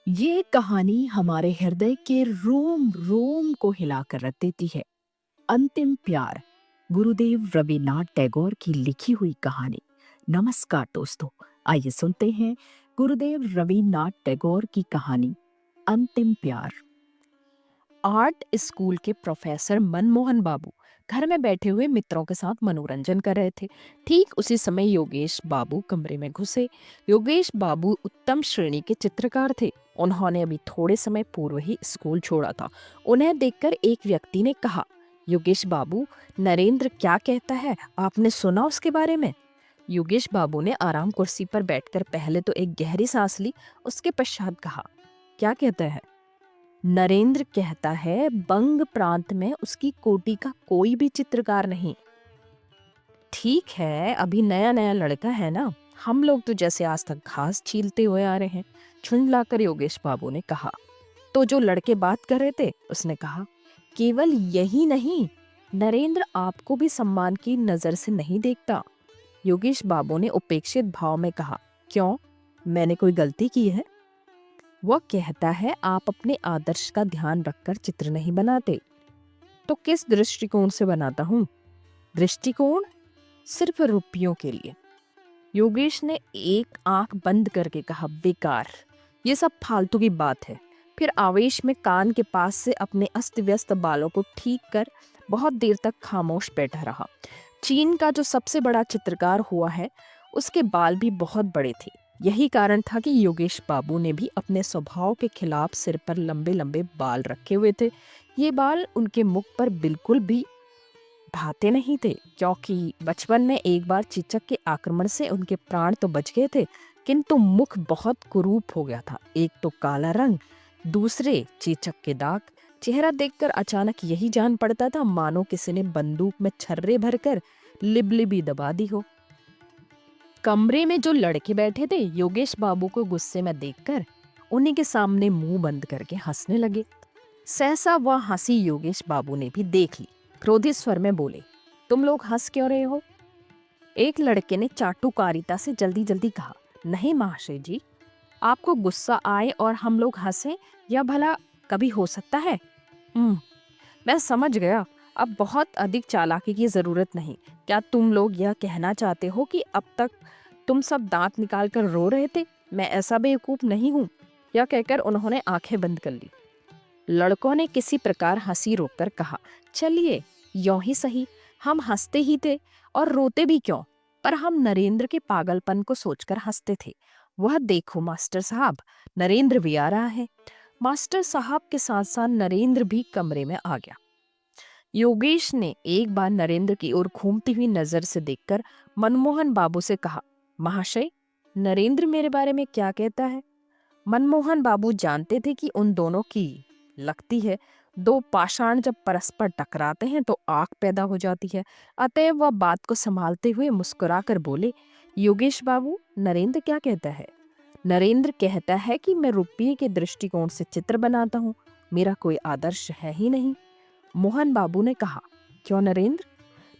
ये कहानी हमारे हृदय के रोम रोम को हिलाकर रख देती है। अंतिम प्यार, गुरुदेव रविन्द्रनाथ टैगोर की लिखी हुई कहानी। नमस्कार दोस्तों, आइए सुनते हैं गुरुदेव रविन्द्रनाथ टैगोर की कहानी अंतिम प्यार। आर्ट स्कूल के प्रोफेसर मनमोहन बाबू घर में बैठे हुए मित्रों के साथ मनोरंजन कर रहे थे। ठीक उसी समय योगेश बाबू कमरे में घुसे। योगेश बाबू उत्तम श्रेणी के चित्रकार थे। उन्होंने अभी थोड़े समय पूर्व ही स्कूल छोड़ा था। उन्हें देखकर एक व्यक्ति ने कहा, योगेश बाबू, नरेंद्र क्या कहता है, आपने सुना उसके बारे में? योगेश बाबू ने आराम कुर्सी पर बैठकर पहले तो एक गहरी सांस ली, उसके पश्चात कहा, क्या कहता है? नरेंद्र कहता है बंग प्रांत में उसकी कोटि का कोई भी चित्रकार नहीं। ठीक है, अभी नया नया लड़का है ना, हम लोग तो जैसे आज तक घास छीलते हुए आ रहे हैं। झुंझलाकर योगेश बाबू ने कहा। तो जो लड़के बात कर रहे थे, उसने कहा, केवल यही नहीं, नरेंद्र आपको भी सम्मान की नजर से नहीं देखता। योगेश बाबू ने उपेक्षित भाव में कहा, क्यों, मैंने कोई गलती की है? वह कहता है आप अपने आदर्श का ध्यान रखकर चित्र नहीं बनाते। तो किस दृष्टिकोण से बनाता हूँ? दृष्टिकोण सिर्फ रुपयों के लिए। योगेश ने एक आंख बंद करके कहा, बेकार, ये सब फालतू की बात है। फिर आवेश में कान के पास से अपने अस्त व्यस्त बालों को ठीक कर बहुत देर तक खामोश बैठा रहा। चीन का जो सबसे बड़ा चित्रकार हुआ है, उसके बाल भी बहुत बड़े थे। यही कारण था कि योगेश बाबू ने भी अपने स्वभाव के खिलाफ सिर पर लंबे लंबे बाल रखे हुए थे। ये बाल उनके मुख पर बिल्कुल भी भाते नहीं थे, क्योंकि बचपन में एक बार चीचक के आक्रमण से उनके प्राण तो बच गए थे, किंतु मुख बहुत कुरूप हो गया था। एक तो काला रंग, दूसरे चीचक के दाग। चेहरा देखकर अचानक यही जान पड़ता था मानो किसी ने बंदूक में छर्रे भरकर लिबलिबी दबा दी हो। कमरे में जो लड़के बैठे थे, योगेश बाबू को गुस्से में देखकर उन्हीं के सामने मुंह बंद करके हंसने लगे। सहसा वह हंसी योगेश बाबू ने भी देख ली। क्रोधित स्वर में बोले, तुम लोग हंस क्यों रहे हो? एक लड़के ने चाटुकारिता से जल्दी जल्दी कहा, नहीं महाशय जी, आपको गुस्सा आए और हम लोग हंसें, यह भला कभी हो सकता है? मैं समझ गया, अब बहुत अधिक चालाकी की जरूरत नहीं। क्या तुम लोग यह कहना चाहते हो कि अब तक तुम सब दांत निकाल कर रो रहे थे? मैं ऐसा बेवकूफ नहीं हूँ। यह कहकर उन्होंने आंखें बंद कर ली। लड़कों ने किसी प्रकार हंसी रोककर कहा, चलिए यों ही सही, हम हंसते ही थे और रोते भी क्यों, पर हम नरेंद्र के पागलपन को सोचकर हंसते थे। वह देखो मास्टर साहब, नरेंद्र भी आ रहा है। मास्टर साहब के साथ साथ नरेंद्र भी कमरे में आ गया। योगेश ने एक बार नरेंद्र की ओर घूमती हुई नजर से देखकर मनमोहन बाबू से कहा, महाशय, नरेंद्र मेरे बारे में क्या कहता है? मनमोहन बाबू जानते थे कि उन दोनों की लगती है, दो पाषाण जब परस्पर टकराते हैं तो आग पैदा हो जाती है। अतएव वह बात को संभालते हुए मुस्कुराकर बोले, योगेश बाबू, नरेंद्र क्या कहता है? नरेंद्र कहता है कि मैं रुपये के दृष्टिकोण से चित्र बनाता हूँ, मेरा कोई आदर्श है ही नहीं। मोहन बाबू ने कहा, क्यों नरेंद्र?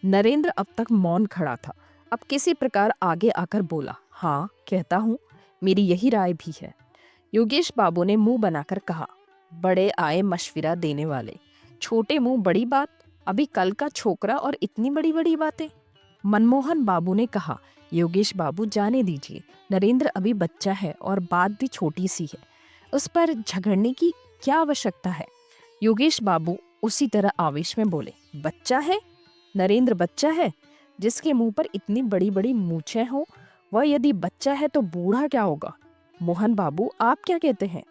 नरेंद्र अब तक मौन खड़ा था, अब किसी प्रकार आगे आकर बोला, हाँ कहता हूँ, मेरी यही राय भी है। योगेश बाबू ने मुंह बनाकर कहा, बड़े आए मशविरा देने वाले, छोटे मुंह बड़ी बात, अभी कल का छोकरा और इतनी बड़ी बड़ी बातें। मनमोहन बाबू ने कहा, योगेश बाबू जाने दीजिए, नरेंद्र अभी बच्चा है और बात भी छोटी सी है, उस पर झगड़ने की क्या आवश्यकता है? योगेश बाबू उसी तरह आवेश में बोले, बच्चा है? नरेंद्र बच्चा है? जिसके मुंह पर इतनी बड़ी बड़ी मूछें हो, वह यदि बच्चा है तो बूढ़ा क्या होगा? मोहन बाबू, आप क्या कहते हैं?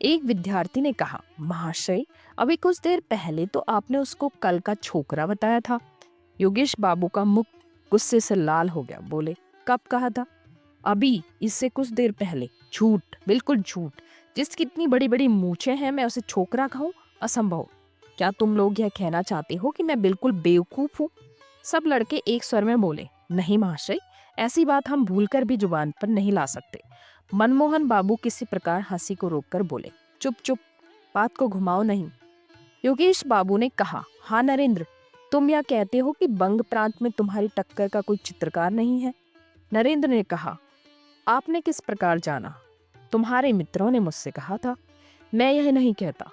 एक विद्यार्थी ने कहा, महाशय, अभी कुछ देर पहले तो आपने उसको कल का छोकरा बताया था। योगेश बाबू का मुख गुस्से से लाल हो गया, बोले, कब कहा था? अभी, इससे कुछ देर पहले। झूठ, बिल्कुल झूठ। जिसकी इतनी बड़ी बड़ी मूछें हैं, मैं उसे छोकरा कहूँ? असंभव। क्या तुम लोग यह कहना चाहते हो कि मैं बिल्कुल बेवकूफ हूँ? सब लड़के एक स्वर में बोले, नहीं महाशय, ऐसी बात हम भूलकर भी जुबान पर नहीं ला सकते। मनमोहन बाबू किसी प्रकार हंसी को रोककर बोले, चुप चुप, बात को घुमाओ नहीं। योगेश बाबू ने कहा, हाँ नरेंद्र, तुम यह कहते हो कि बंग प्रांत में तुम्हारी टक्कर का कोई चित्रकार नहीं है? नरेंद्र ने कहा, आपने किस प्रकार जाना? तुम्हारे मित्रों ने मुझसे कहा था। मैं यह नहीं कहता,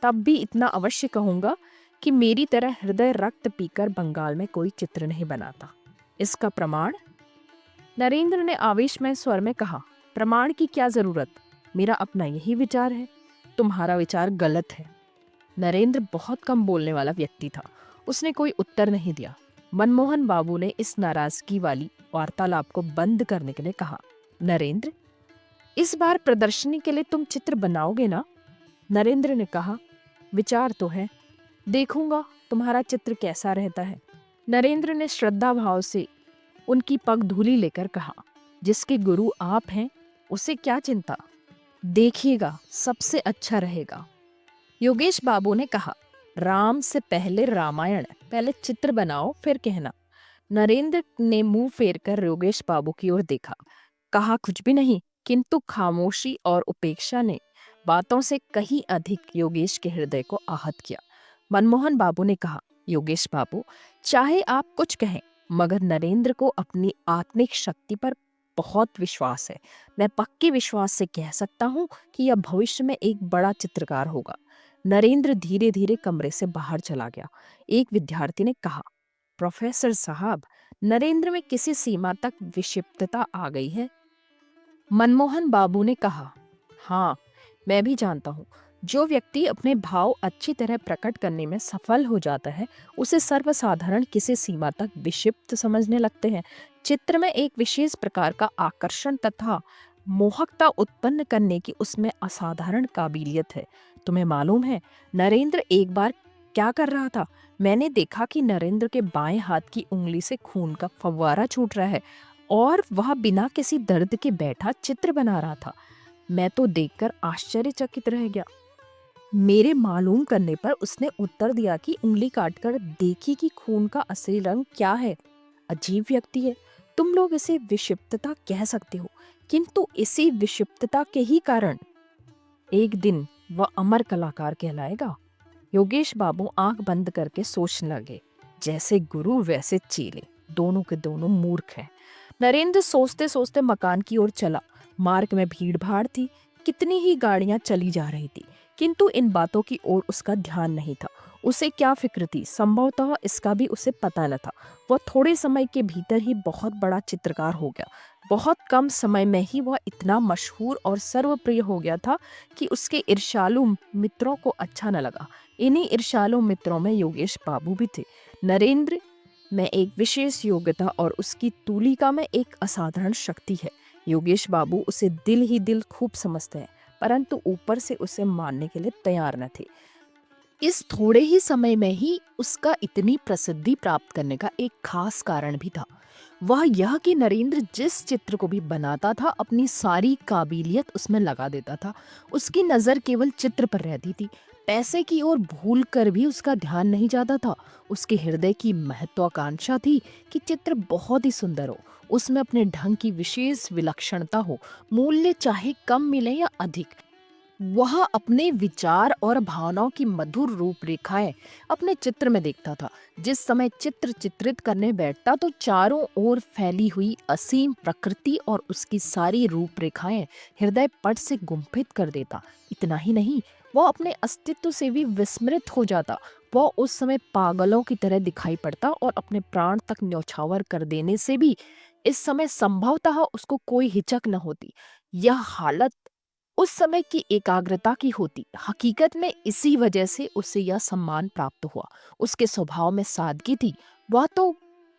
तब भी इतना अवश्य कहूंगा कि मेरी तरह हृदय रक्त पीकर बंगाल में कोई चित्र नहीं बनाता। इसका प्रमाण? नरेंद्र ने आवेशमय स्वर में कहा। प्रमाण की क्या जरूरत? मेरा अपना यही विचार है। तुम्हारा विचार गलत है। नरेंद्र बहुत कम बोलने वाला व्यक्ति था। उसने कोई उत्तर नहीं दिया। मनमोहन बाबू ने इस नाराजगी वाली वार्तालाप को बंद करने के लिए कहा, नरेंद्र, इस बार प्रदर्शनी के लिए तुम चित्र बनाओगे ना? नरेंद्र ने कहा, विचार तो है, देखूंगा तुम्हारा चित्र कैसा रहता है। नरेंद्र ने श्रद्धा भाव से उनकी पगधूली लेकर कहा, जिसके गुरु आप हैं उसे क्या चिंता, देखिएगा सबसे अच्छा रहेगा। योगेश बाबू ने कहा, राम से पहले रामायण, पहले चित्र बनाओ फिर कहना। नरेंद्र ने मुंह फेर कर योगेश बाबू की ओर देखा। कहा कुछ भी नहीं, किंतु खामोशी और उपेक्षा ने बातों से कहीं अधिक योगेश के हृदय को आहत किया। मनमोहन बाबू ने कहा, योगेश बाबू, चाहे आप कुछ कहें, मगर नरेंद्र को अपनी आत्मिक शक्ति पर बहुत विश्वास है। मैं पक्के विश्वास से कह सकता हूँ कि यह भविष्य में एक बड़ा चित्रकार होगा। नरेंद्र धीरे धीरे कमरे से बाहर चला गया। एक विद्यार्थी ने कहा, प्रोफेसर साहब, नरेंद्र में किसी सीमा तक विक्षिप्तता आ गई है। मनमोहन बाबू ने कहा, हाँ, मैं भी जानता हूँ। जो व्यक्ति अपने भाव अच्छी तरह प्रकट करने में सफल हो जाता है, उसे सर्वसाधारण किसी सीमा तक विक्षिप्त समझने लगते हैं। चित्र में एक विशेष प्रकार का आकर्षण तथा मोहकता उत्पन्न करने की उसमें असाधारण काबिलियत है। तुम्हें मालूम है नरेंद्र एक बार क्या कर रहा था? मैंने देखा कि नरेंद्र के बाएं हाथ की उंगली से खून का फव्वारा छूट रहा है और वह बिना किसी दर्द के बैठा चित्र बना रहा था। मैं तो देखकर आश्चर्यचकित रह गया। मेरे मालूम करने पर उसने उत्तर दिया कि उंगली काटकर देखी कि खून का असली रंग क्या है। अजीब व्यक्ति है। तुम लोग इसे विक्षिप्तता कह सकते हो, किंतु इसी विक्षिप्तता के ही कारण एक दिन वह अमर कलाकार कहलाएगा। योगेश बाबू आंख बंद करके सोचने लगे। जैसे गुरु वैसे चेले, दोनों के दोनों मूर्ख हैं। नरेंद्र सोचते सोचते मकान की ओर चला। मार्ग में भीड़ भाड़ थी, कितनी ही गाड़ियां चली जा रही थी, किंतु इन बातों की ओर उसका ध्यान नहीं था। उसे क्या फिक्र थी? संभवतः इसका भी उसे पता न था। वह थोड़े समय के भीतर ही बहुत बड़ा चित्रकार हो गया। बहुत कम समय में ही वह इतना मशहूर और सर्वप्रिय हो गया था कि उसके ईर्ष्यालु मित्रों को अच्छा न लगा। इन्हीं ईर्ष्यालु मित्रों में योगेश बाबू भी थे। नरेंद्र में एक विशेष योग्यता और उसकी तूलिका में एक असाधारण शक्ति है। योगेश बाबू उसे दिल ही दिल खूब समझते हैं, परंतु ऊपर से उसे मानने के लिए तैयार न थे। इस थोड़े ही समय में ही उसका इतनी प्रसिद्धि प्राप्त करने का एक खास कारण भी था। वह यह कि नरेंद्र जिस चित्र को भी बनाता था, अपनी सारी काबिलियत उसमें लगा देता था। उसकी नजर केवल चित्र पर रहती थी। पैसे की ओर भूल कर भी उसका ध्यान नहीं जाता था। उसके हृदय की महत्वाकांक्षा थी कि चित्र बहुत ही सुंदर हो, उसमें अपने ढंग की विशेष विलक्षणता हो, मूल्य चाहे कम मिले या अधिक। वह अपने विचार और भावनाओं की मधुर रूपरेखाएं अपने चित्र में देखता था। जिस समय चित्र चित्रित करने बैठता तो चारों ओर फैली हुई असीम प्रकृति और उसकी सारी रूपरेखाएं हृदय पट से गुंफित कर देता। इतना ही नहीं, वह अपने अस्तित्व से भी विस्मृत हो जाता। वह उस समय पागलों की तरह दिखाई पड़ता और अपने प्राण तक न्यौछावर कर देने से भी इस समय संभवतः उसको कोई हिचक न होती। यह हालत उस समय की एकाग्रता की होती। हकीकत में इसी वजह से उसे यह सम्मान प्राप्त हुआ। उसके स्वभाव में सादगी थी। वह तो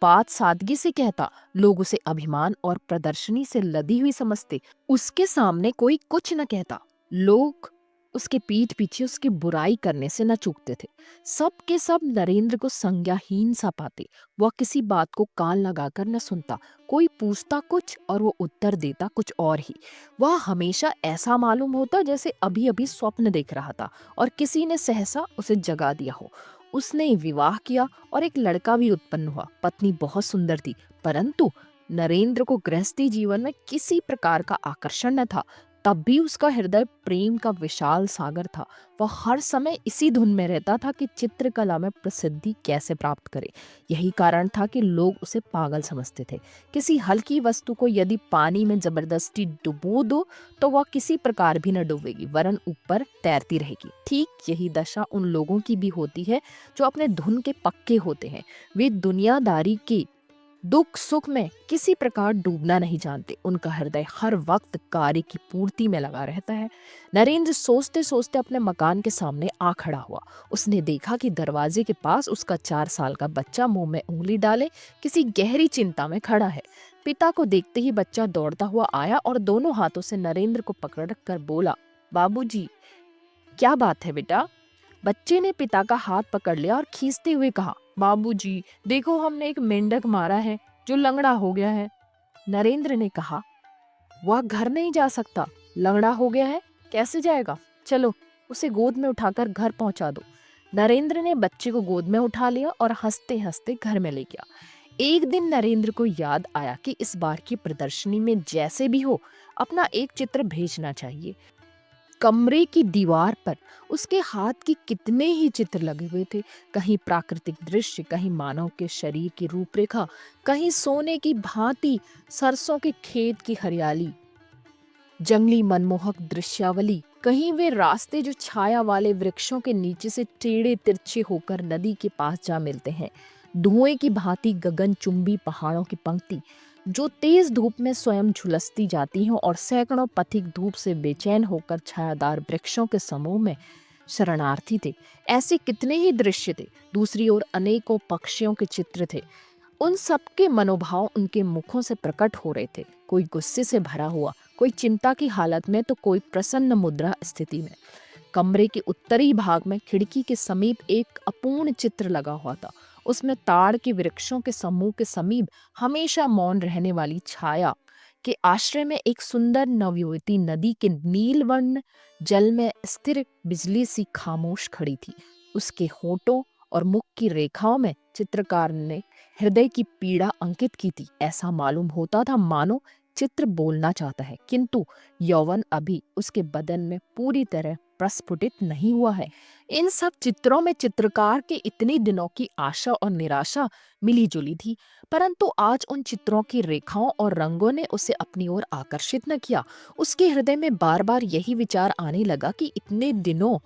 बात सादगी से कहता, लोग उसे अभिमान और प्रदर्शनी से लदी हुई समझते। उसके सामने कोई कुछ न कहता। लोग उसके पीठ पीछे उसकी बुराई करने से न चूकते थे। सब के सब नरेंद्र को संज्ञाहीन सा पाते। वह किसी बात को कान लगाकर न सुनता। कोई पूछता कुछ और वो उत्तर देता कुछ और ही। वह हमेशा ऐसा मालूम होता जैसे अभी अभी स्वप्न देख रहा था और किसी ने सहसा उसे जगा दिया हो। उसने विवाह किया और एक लड़का भी उत्पन्न हुआ। पत्नी बहुत सुंदर थी, परंतु नरेंद्र को गृहस्थी जीवन में किसी प्रकार का आकर्षण न था। तब भी उसका हृदय प्रेम का विशाल सागर था। वह हर समय इसी धुन में रहता था कि चित्रकला में प्रसिद्धि कैसे प्राप्त करे। यही कारण था कि लोग उसे पागल समझते थे। किसी हल्की वस्तु को यदि पानी में जबरदस्ती डुबो दो तो वह किसी प्रकार भी न डूबेगी, वरन ऊपर तैरती रहेगी। ठीक यही दशा उन लोगों की भी होती है जो अपने धुन के पक्के होते हैं। वे दुनियादारी के दुख सुख में किसी प्रकार डूबना नहीं जानते। उनका हृदय हर वक्त कार्य की पूर्ति में लगा रहता है। नरेंद्र सोचते सोचते अपने मकान के सामने आ खड़ा हुआ। उसने देखा कि दरवाजे के पास उसका 4 साल का बच्चा मुंह में उंगली डाले किसी गहरी चिंता में खड़ा है। पिता को देखते ही बच्चा दौड़ता हुआ आया और दोनों हाथों से नरेंद्र को पकड़ कर बोला, बाबूजी, क्या बात है बेटा? बच्चे ने पिता का हाथ पकड़ लिया और खींचते हुए कहा, बाबूजी, देखो हमने एक मेंढक मारा है जो लंगड़ा हो गया है। नरेंद्र ने कहा, वह घर नहीं जा सकता, लंगड़ा हो गया है, कैसे जाएगा? चलो उसे गोद में उठाकर घर पहुंचा दो। नरेंद्र ने बच्चे को गोद में उठा लिया और हंसते हंसते घर में ले गया। एक दिन नरेंद्र को याद आया कि इस बार की प्रदर्शनी में जैसे भी हो अपना एक चित्र भेजना चाहिए। कमरे की दीवार पर उसके हाथ के कितने ही चित्र लगे हुए थे। कहीं प्राकृतिक दृश्य, कहीं मानव के शरीर की रूपरेखा, कहीं सोने की भांति सरसों के खेत की हरियाली, जंगली मनमोहक दृश्यावली, कहीं वे रास्ते जो छाया वाले वृक्षों के नीचे से टेढ़े तिरछे होकर नदी के पास जा मिलते हैं, धुएं की भांति गगनचुंबी पहाड़ों की पंक्ति जो तेज धूप में स्वयं झुलसती जाती हैं और सैकड़ों पथिक धूप से बेचैन होकर छायादार वृक्षों के समूह में शरणार्थी थे। ऐसे कितने ही दृश्य थे। दूसरी ओर अनेकों पक्षियों के चित्र थे। उन सबके मनोभाव उनके मुखों से प्रकट हो रहे थे। कोई गुस्से से भरा हुआ, कोई चिंता की हालत में, तो कोई प्रसन्न मुद्रा स्थिति में। कमरे के उत्तरी भाग में खिड़की के समीप एक अपूर्ण चित्र लगा हुआ था। उसमें ताड़ के वृक्षों के समूह के समीप हमेशा मौन रहने वाली छाया के आश्रय में एक सुंदर नवयुवती नदी के नीलवर्ण जल में स्थिर बिजली सी खामोश खड़ी थी। उसके होठों और मुख की रेखाओं में चित्रकार ने हृदय की पीड़ा अंकित की थी। ऐसा मालूम होता था मानो चित्र बोलना चाहता है, किंतु यौवन अभी उसके बदन में पूरी तरह प्रस्फुटित नहीं हुआ है। इन सब चित्रों में चित्रकार के इतनी दिनों की आशा और निराशा मिली जुली थी, परंतु आज उन चित्रों की रेखाओं और रंगों ने उसे अपनी ओर आकर्षित न किया। उसके हृदय में बार बार यही विचार आने लगा कि इतने दिनों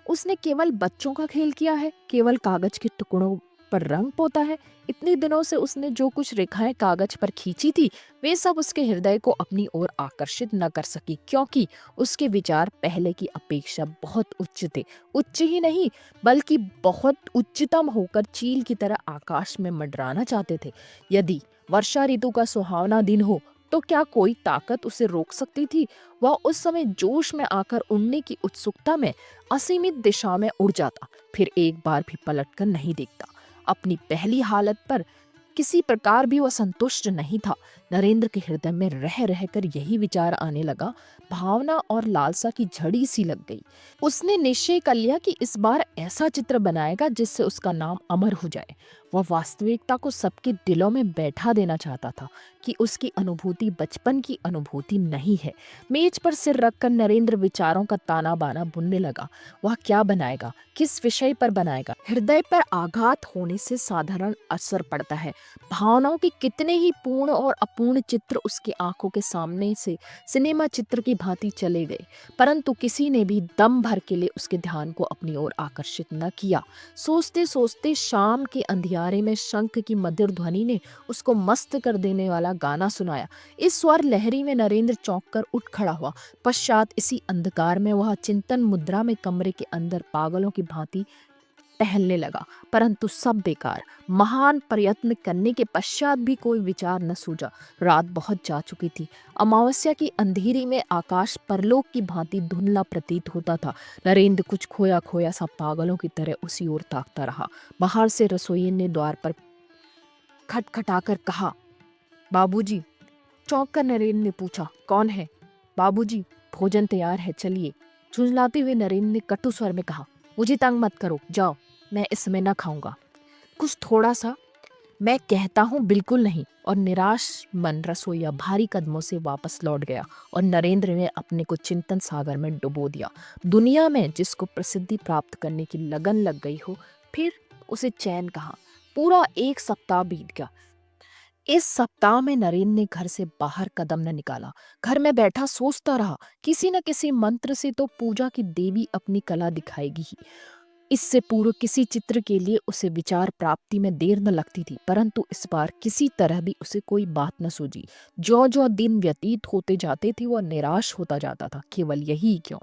उसने केवल बच्चों का खेल किया है, केवल कागज के टुकड़ों पर रंग पोता है। इतने दिनों से उसने जो कुछ रेखाएं कागज पर खींची थी, वे सब उसके हृदय को अपनी ओर आकर्षित न कर सकी, क्योंकि उसके विचार पहले की अपेक्षा बहुत उच्च थे। उच्च ही नहीं, बल्कि बहुत उच्चतम होकर चील की तरह आकाश में मंडराना चाहते थे। यदि वर्षा ऋतु का सुहावना दिन हो तो क्या कोई ताकत उसे रोक सकती थी? वह उस समय जोश में आकर उड़ने की उत्सुकता में असीमित दिशा में उड़ जाता, फिर एक बार भी पलटकर नहीं देखता। अपनी पहली हालत पर किसी प्रकार भी वह संतुष्ट नहीं था। नरेंद्र के हृदय में रह रहकर यही विचार आने लगा। भावना और लालसा की झड़ी सी लग गई। उसने निश्चय कर लिया कि इस बार ऐसा चित्र बनाएगा जिससे उसका नाम अमर हो जाए। वह वास्तविकता को सबके दिलों में बैठा देना चाहता था कि उसकी अनुभूति बचपन की अनुभूति नहीं है। मेज पर सिर रखकर नरेंद्र विचारों का ताना बाना बुनने लगा। वह क्या बनाएगा, किस विषय पर बनाएगा? हृदय पर आघात होने से साधारण असर पड़ता है। भावनाओं के कितने ही पूर्ण और अपूर्ण चित्र उसकी आंखों के सामने से सिनेमा चित्र की भांति चले गए, परंतु किसी ने भी दम भर के लिए उसके ध्यान को अपनी ओर आकर्षित न किया। सोचते सोचते शाम के अंधियारे में शंख की मधुर ध्वनि ने उसको मस्त कर देने वाला गाना सुनाया। इस स्वर लहरी में नरेंद्र चौंक कर उठ खड़ा हुआ। पश्चात इसी अंधकार में वह चिंतन मुद्रा में कमरे के अंदर पागलों की भांति टहलने लगा, परंतु सब बेकार। महान प्रयत्न करने के पश्चात भी कोई विचार न सूझा। रात बहुत जा चुकी थी। अमावस्या की अंधेरी में आकाश परलोक की भांति धुंधला प्रतीत होता था। नरेंद्र कुछ खोया खोया सा पागलों की तरह उसी ओर ताकता रहा। बाहर से रसोई ने द्वार पर खटखटाकर कहा, बाबूजी। चौंक कर नरेंद्र ने पूछा, कौन है? बाबूजी, भोजन तैयार है, चलिए। झुंझलाते हुए नरेंद्र ने कटु स्वर में कहा, मुझे तंग मत करो, जाओ, मैं इस समय न खाऊंगा। कुछ थोड़ा सा मैं कहता हूँ बिल्कुल नहीं। और निराश मन रसोइया भारी कदमों से वापस लौट गया और नरेंद्र ने अपने को चिंतन सागर में डुबो दिया। दुनिया में जिसको प्रसिद्धि प्राप्त करने की लगन लग गई हो, फिर उसे चैन कहाँ। पूरा 1 सप्ताह बीत गया। इस सप्ताह में नरेंद्र ने घर से बाहर कदम न निकाला। घर में बैठा सोचता रहा, किसी न किसी मंत्र से तो पूजा की देवी अपनी कला दिखाएगी ही। इससे पूर्व किसी चित्र के लिए उसे विचार प्राप्ति में देर न लगती थी, परंतु इस बार किसी तरह भी उसे कोई बात न सूझी। जो जो दिन व्यतीत होते जाते थे वह निराश होता जाता था। केवल यही क्यों,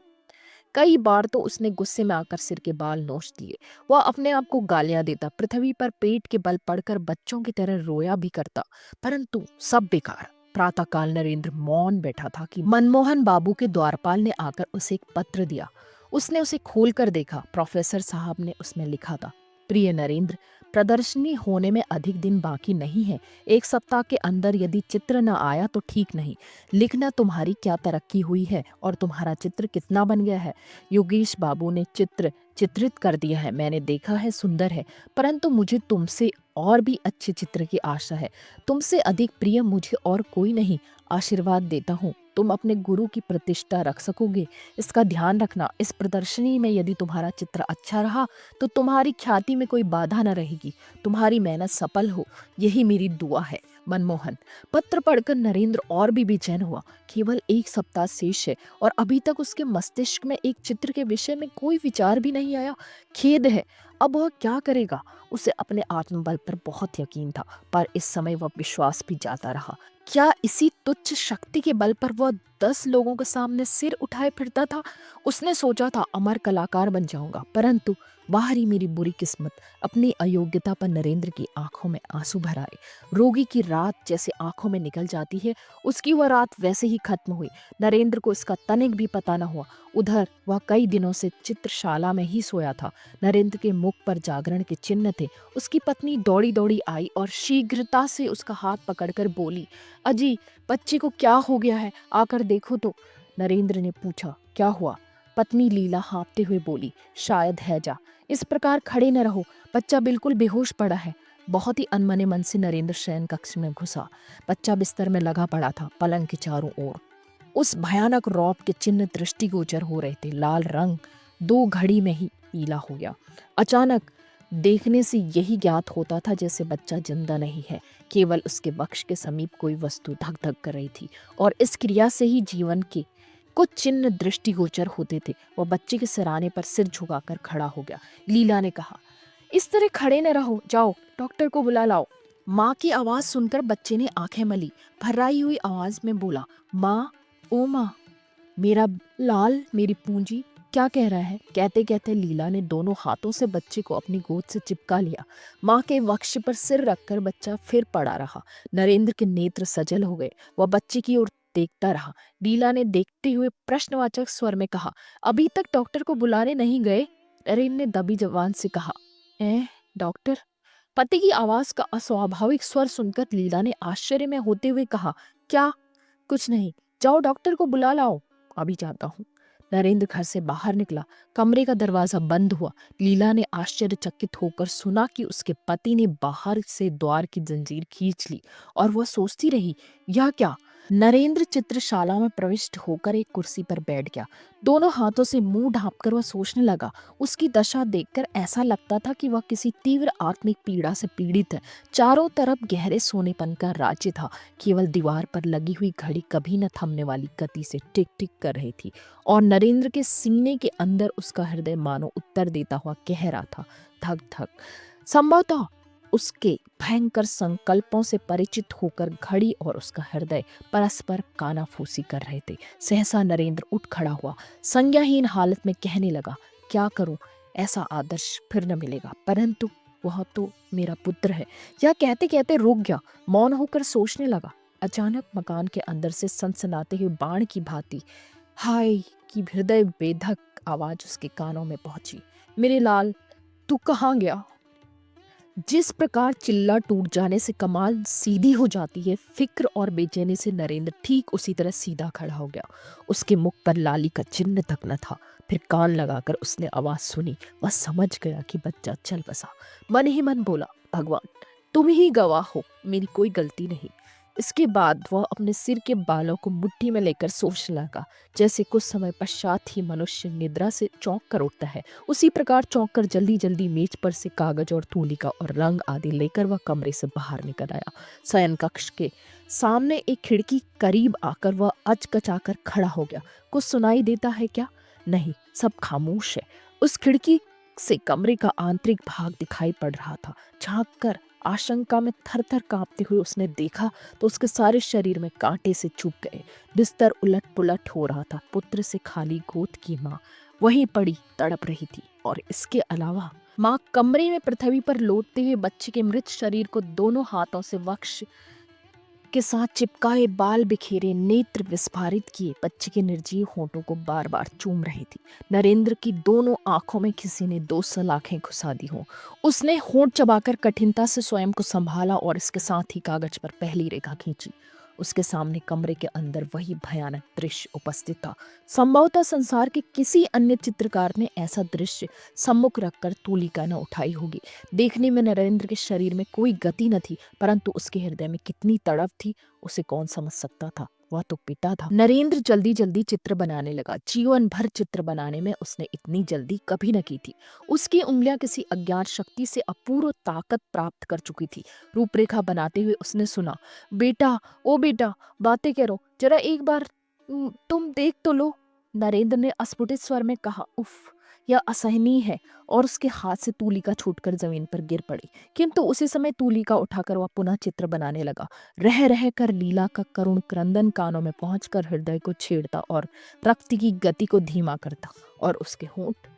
कई बार तो उसने गुस्से में आकर सिर के बाल नोच दिए। वह अपने आप को गालियां देता, पृथ्वी पर पेट के बल पड़कर बच्चों की तरह रोया भी करता, परंतु सब बेकार। प्रातःकाल नरेंद्र मौन बैठा था कि मनमोहन बाबू के द्वारपाल ने आकर उसे एक पत्र दिया। उसने उसे खोलकर देखा। प्रोफेसर साहब ने उसमें लिखा था, प्रिय नरेंद्र, प्रदर्शनी होने में अधिक दिन बाकी नहीं है। 1 सप्ताह के अंदर यदि चित्र न आया तो ठीक नहीं। लिखना तुम्हारी क्या तरक्की हुई है और तुम्हारा चित्र कितना बन गया है। योगेश बाबू ने चित्र चित्रित कर दिया है, मैंने देखा है, सुंदर है, परंतु मुझे तुमसे और भी अच्छे चित्र की आशा है। तुमसे अधिक प्रिय मुझे और कोई नहीं। आशीर्वाद देता हूँ, तुम अपने गुरु की प्रतिष्ठा रख सकोगे। इसका ध्यान रखना, इस प्रदर्शनी में यदि तुम्हारा चित्र अच्छा रहा तो तुम्हारी ख्याति में कोई बाधा न रहेगी। तुम्हारी मेहनत सफल हो, यही मेरी दुआ है। मनमोहन। पत्र पढ़कर नरेंद्र और भी बेचैन हुआ। केवल 1 सप्ताह शेष है और अभी तक उसके मस्तिष्क में एक चित्र के विषय में कोई विचार भी नहीं आया। खेद है, अब वह क्या करेगा। उसे अपने आत्मबल पर बहुत यकीन था, पर इस समय वह विश्वास भी जाता रहा। क्या इसी तुच्छ शक्ति के बल पर वह 10 लोगों के सामने सिर उठाए फिरता था। उसने सोचा था अमर कलाकार बन जाऊंगा, परंतु बाहरी मेरी बुरी किस्मत अपनी अयोग्यता पर नरेंद्र की आंखों में आंसू भर आए। रोगी की रात जैसे आंखों में निकल जाती है, उसकी वह रात वैसे ही खत्म हुई। नरेंद्र को इसका तनिक भी पता न हुआ। उधर वह कई दिनों से चित्रशाला में ही सोया था। नरेंद्र के मुख पर जागरण के चिन्ह थे। उसकी पत्नी दौड़ी दौड़ी आई और शीघ्रता से उसका हाथ पकड़कर बोली, अजी, बच्चे को क्या हो गया है, आकर देखो तो। नरेंद्र ने पूछा, क्या हुआ। पत्नी लीला हाँफते हुए बोली, शायद हैजा। इस प्रकार खड़े न रहो, बच्चा बिल्कुल बेहोश पड़ा है। बहुत ही अनमने मन से नरेंद्र शयन कक्ष में घुसा। बच्चा बिस्तर में लगा पड़ा था, पलंग के चारों ओर उस भयानक रौब के चिन्ह दृष्टिगोचर हो रहे थे। लाल रंग 2 घड़ी में ही पीला हो गया। अचानक देखने से यही ज्ञात होता था जैसे बच्चा जिंदा नहीं है, केवल उसके वक्ष के समीप कोई वस्तु धक धक कर रही थी और इस क्रिया से ही जीवन के कुछ चिन्ह दृष्टिगोचर होते थे। वह बच्चे के सिराने पर सिर झुकाकर खड़ा हो गया। लीला ने कहा, इस तरह खड़े न रहो, जाओ डॉक्टर को बुला लाओ। माँ की आवाज सुनकर बच्चे ने आंखें मली, भर्राई हुई आवाज में बोला, माँ, ओ माँ, मेरा लाल, मेरी पूंजी, क्या कह रहा है। कहते कहते लीला ने दोनों हाथों से बच्चे को अपनी गोद से चिपका लिया। माँ के वक्ष पर सिर रखकर बच्चा फिर पड़ा रहा। नरेंद्र के नेत्र सजल हो गए। वह बच्चे की ओर देखता रहा। लीला ने देखते हुए प्रश्नवाचक स्वर में कहा, अभी तक डॉक्टर को बुलाने नहीं गए। नरेंद्र ने दबी जबान से कहा, डॉक्टर। पति की आवाज का अस्वाभाविक स्वर सुनकर लीला ने आश्चर्य में होते हुए कहा, क्या। कुछ नहीं, जाओ डॉक्टर को बुला लाओ। अभी जाता हूँ। नरेंद्र घर से बाहर निकला। कमरे का दरवाजा बंद हुआ। लीला ने आश्चर्यचकित होकर सुना कि उसके पति ने बाहर से द्वार की जंजीर खींच ली और वह सोचती रही, यह क्या। नरेंद्र चित्रशाला में प्रविष्ट होकर एक कुर्सी पर बैठ गया। दोनों हाथों से मुंह ढांपकर वह सोचने लगा। उसकी दशा देखकर ऐसा लगता था कि वह किसी तीव्र आत्मिक पीड़ा से पीड़ित है। चारों तरफ गहरे सोनेपन का राज्य था। केवल दीवार पर लगी हुई घड़ी कभी न थमने वाली गति से टिक टिक कर रही थी और नरेंद्र के सीने के अंदर उसका हृदय मानो उत्तर देता हुआ कह रहा था, धक धक। संभवतः उसके भयंकर संकल्पों से परिचित होकर घड़ी और उसका हृदय परस्पर कानाफूसी कर रहे थे। सहसा नरेंद्र उठ खड़ा हुआ। संज्ञाहीन हालत में कहने लगा, क्या करूं, ऐसा आदर्श फिर न मिलेगा, परंतु वह तो मेरा पुत्र है। यह कहते कहते रुक गया, मौन होकर सोचने लगा। अचानक मकान के अंदर से सनसनाते हुए बाण की भांति हाय की हृदय वेधक आवाज उसके कानों में पहुंची, मेरे लाल, तू कहाँ गया। जिस प्रकार चिल्ला टूट जाने से कमाल सीधी हो जाती है, फिक्र और बेचैनी से नरेंद्र ठीक उसी तरह सीधा खड़ा हो गया। उसके मुख पर लाली का चिन्ह तक न था। फिर कान लगाकर उसने आवाज सुनी। वह समझ गया कि बच्चा चल बसा। मन ही मन बोला, भगवान, तुम ही गवाह हो, मेरी कोई गलती नहीं। इसके बाद वह अपने सिर के बालों को मुट्ठी में लेकर सोचने लगा। जैसे कुछ समय पश्चात ही मनुष्य निद्रा से चौंक कर उठता है, उसी प्रकार चौंक कर जल्दी जल्दी मेज पर से कागज और तूलिका और रंग आदि लेकर वह कमरे से बाहर निकल आया। शयन कक्ष के सामने एक खिड़की करीब आकर वह अचकचाकर खड़ा हो गया। कुछ सुनाई देता है क्या? नहीं, सब खामोश है। उस खिड़की से कमरे का आंतरिक भाग दिखाई पड़ रहा था। झांक कर आशंका में थर थर कांपते हुए उसने देखा तो उसके सारे शरीर में कांटे से चुभ गए। बिस्तर उलट पुलट हो रहा था। पुत्र से खाली गोद की माँ वहीं पड़ी तड़प रही थी, और इसके अलावा माँ कमरे में पृथ्वी पर लोटते हुए बच्चे के मृत शरीर को दोनों हाथों से वक्ष के साथ चिपकाए, बाल बिखेरे, नेत्र विस्फारित किए बच्चे के निर्जीव होंठों को बार बार चूम रही थी। नरेंद्र की दोनों आंखों में किसी ने 2 सलाखें घुसा दी हों। उसने होंठ चबाकर कठिनता से स्वयं को संभाला और इसके साथ ही कागज पर पहली रेखा खींची। उसके सामने कमरे के अंदर वही भयानक दृश्य उपस्थित था। संभवतः संसार के किसी अन्य चित्रकार ने ऐसा दृश्य सम्मुख रखकर तूलिका न उठाई होगी। देखने में नरेंद्र के शरीर में कोई गति न थी, परंतु उसके हृदय में कितनी तड़प थी उसे कौन समझ सकता था। वह तो पिता था। नरेंद्र जल्दी जल्दी चित्र बनाने लगा। जीवन भर चित्र बनाने में उसने इतनी जल्दी कभी न की थी। उसकी उंगलियां किसी अज्ञात शक्ति से अपूर्व ताकत प्राप्त कर चुकी थी। रूपरेखा बनाते हुए उसने सुना, बेटा, ओ बेटा, बातें करो, जरा एक बार तुम देख तो लो। नरेंद्र ने अस्फुटित स्वर में कहा, उफ, यह असहनीय है, और उसके हाथ से तूलिका छूटकर जमीन पर गिर पड़ी। किंतु उसी समय तूलिका उठाकर वह पुनः चित्र बनाने लगा। रह रह कर लीला का करुण क्रंदन कानों में पहुंचकर हृदय को छेड़ता और रक्त की गति को धीमा करता, और उसके होंठ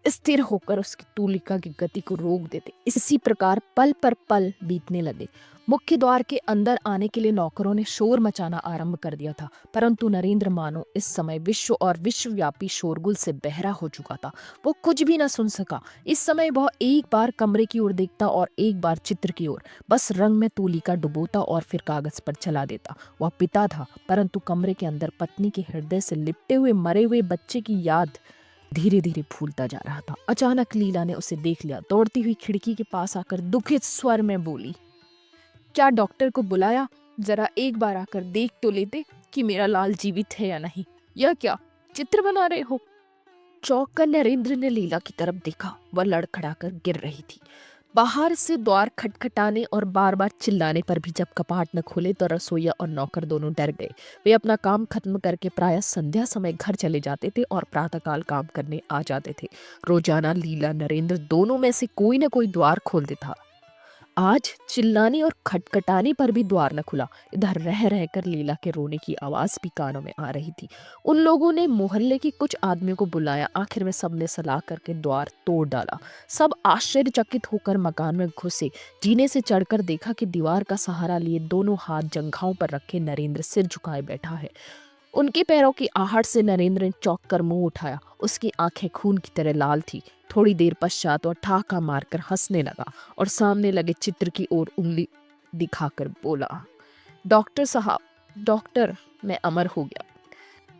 स्थिर होकर उसकी तूलिका की गति को रोक देते। इसी प्रकार पल पर पल बीतने लगे। मुख्य द्वार के अंदर आने के लिए नौकरों ने शोर मचाना आरंभ कर दिया था, परंतु नरेंद्र मानो इस समय विश्व और विश्वव्यापी शोरगुल से बहरा हो चुका था। वो कुछ भी न सुन सका। इस समय वह एक बार कमरे की ओर देखता और एक बार चित्र की ओर, बस रंग में तूलिका डुबोता और फिर कागज पर चला देता। वह पिता था, परंतु कमरे के अंदर पत्नी के हृदय से लिपटे हुए मरे हुए बच्चे की याद धीरे धीरे भूलता जा रहा था। अचानक लीला ने उसे देख लिया। दौड़ती हुई खिड़की के पास आकर दुखित स्वर में बोली, क्या डॉक्टर को बुलाया? जरा एक बार आकर देख तो लेते कि मेरा लाल जीवित है या नहीं। यह क्या चित्र बना रहे हो? चौंक कर नरेंद्र ने लीला की तरफ देखा। वह लड़खड़ाकर गिर रही थी। बाहर से द्वार खटखटाने और बार बार चिल्लाने पर भी जब कपाट न खुले तो रसोइया और नौकर दोनों डर गए। वे अपना काम खत्म करके प्रायः संध्या समय घर चले जाते थे और प्रातःकाल काम करने आ जाते थे। रोजाना लीला नरेंद्र दोनों में से कोई न कोई द्वार खोल देता। आज चिल्लाने और खटखटाने पर भी द्वार न खुला। इधर रह रहकर लीला के रोने की आवाज भी कानों में आ रही थी। उन लोगों ने मोहल्ले के कुछ आदमियों को बुलाया। आखिर में सबने सलाह करके द्वार तोड़ डाला। सब आश्चर्यचकित होकर मकान में घुसे। जीने से चढ़कर देखा कि दीवार का सहारा लिए दोनों हाथ जंघाओं पर रखे नरेंद्र सिर झुकाए बैठा है। उनके पैरों की आहट से नरेंद्र ने चौंक कर मुंह उठाया। उसकी आंखें खून की तरह लाल थी। थोड़ी देर पश्चात वह ठहाका मारकर हंसने लगा और सामने लगे चित्र की ओर उंगली दिखाकर बोला, डॉक्टर साहब, डॉक्टर, मैं अमर हो गया।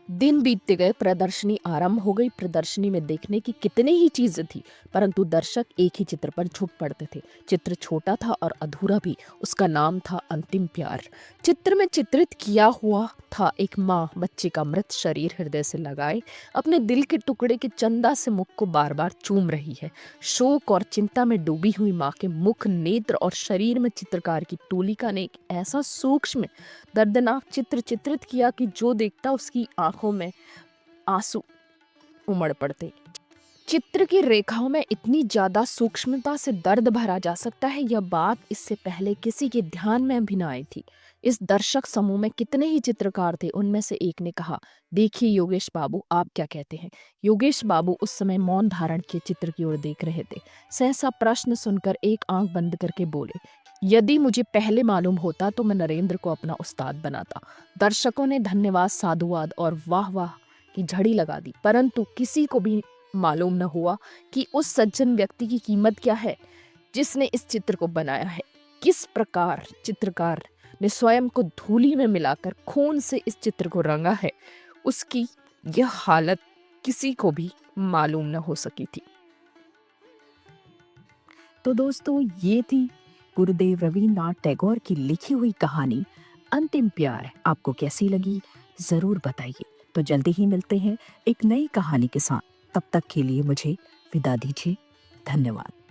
दिन बीतते गए। प्रदर्शनी आरंभ हो गई। प्रदर्शनी में देखने की कितनी ही चीजें थी, परंतु दर्शक एक ही चित्र पर झुक पड़ते थे। चित्र छोटा था और अधूरा भी। उसका नाम था अंतिम प्यार। चित्र में चित्रित किया हुआ था एक माँ बच्चे का मृत शरीर हृदय से लगाए अपने दिल के टुकड़े के चंदा से मुख को बार बार चूम रही है। शोक और चिंता में डूबी हुई माँ के मुख, नेत्र और शरीर में चित्रकार की तूलिका ने एक ऐसा सूक्ष्म दर्दनाक चित्र चित्रित किया कि जो देखता उसकी आंखों में आंसू उमड़ पड़ते। चित्र की रेखाओं में इतनी ज्यादा सूक्ष्मता से दर्द भरा जा सकता है, यह बात इससे पहले किसी के ध्यान में भी न आई थी। इस दर्शक समूह में कितने ही चित्रकार थे। उनमें से एक ने कहा, देखिए योगेश बाबू, आप क्या कहते हैं? योगेश बाबू उस समय मौन धारण के चित्र की ओर देख रहे थे। सहसा प्रश्न सुनकर एक आंख बंद करके बोले, यदि मुझे पहले मालूम होता तो मैं नरेंद्र को अपना उस्ताद बनाता। दर्शकों ने धन्यवाद, साधुवाद और वाह वाह की झड़ी लगा दी, परंतु किसी को भी मालूम न हुआ कि उस सज्जन व्यक्ति की कीमत क्या है जिसने इस चित्र को बनाया है। किस प्रकार चित्रकार ने स्वयं को धूली में मिलाकर खून से इस चित्र को रंगा है, उसकी यह हालत किसी को भी मालूम न हो सकी थी। तो दोस्तों, ये थी गुरुदेव रवीन्द्रनाथ टैगोर की लिखी हुई कहानी अंतिम प्यार आपको कैसी लगी, जरूर बताइए। तो जल्दी ही मिलते हैं एक नई कहानी के साथ। तब तक के लिए मुझे विदा दीजिए। धन्यवाद।